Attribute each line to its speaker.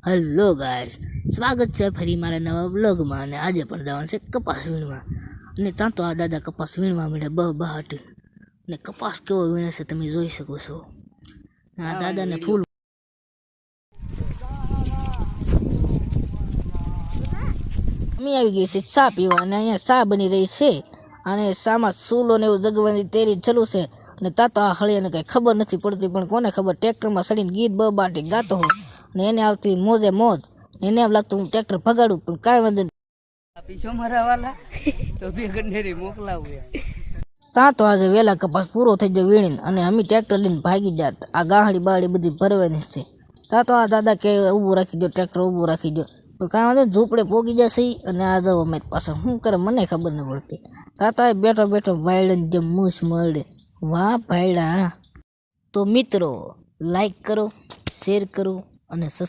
Speaker 1: Hello guys, સ્વાગત છે ફરી મારા નવા વ્લોગમાં. અને આજે પણ જવાનું છે કપાસ વીણવા. અને ત્યાં તો આ દાદા કપાસ વીણવા મળ્યા બહાટી. અને કપાસ કેવો વીણે છે તમે જોઈ શકો છો. આ દાદાને ફૂલ અમે આવી ગઈ છે ચા પીવા. અને અહીંયા ચા બની રહી છે. અને શામાં સૂલો ને એવું જગવાની તેરી ચાલુ છે. અને તાતો આ હળિયાને કઈ ખબર નથી પડતી, પણ કોને ખબર, ટ્રેક્ટરમાં સડીને ગીત બાટી ગાતો હોય. ને એને આવતી મોજે મોજ. એને એમ લાગતું હું ટ્રેક્ટર ભગાડું, પણ કાંઈ વાંધો નહીં.
Speaker 2: પીછો મારાવાલા તો બે ગંઢેરી મોકલાવું.
Speaker 1: ત્યાં તો આજે વહેલા કપાસ પૂરો થઈ ગયો વીણીને. અને અમે ટ્રેક્ટર લઈને ભાગી જાત. આ ગાહડી બાહડી બધી ભરવાની છે. ત્યાં તો આ દાદા કે ઊભું રાખી દો, ટ્રેક્ટર ઊભું રાખી દો. પણ કાંઈ વાંધો ઝૂંપડે પોગી જશે. અને આ જાવ અમે પાછા શું કરે મને ખબર ન પડતી. ત્યાં તો બેઠો બેઠો ભાઈડન જેમ મૂછ મળે. વાહ ભાઈડા. તો મિત્રો, લાઈક કરો, શેર કરો અને સબસ્ક્રાઈબ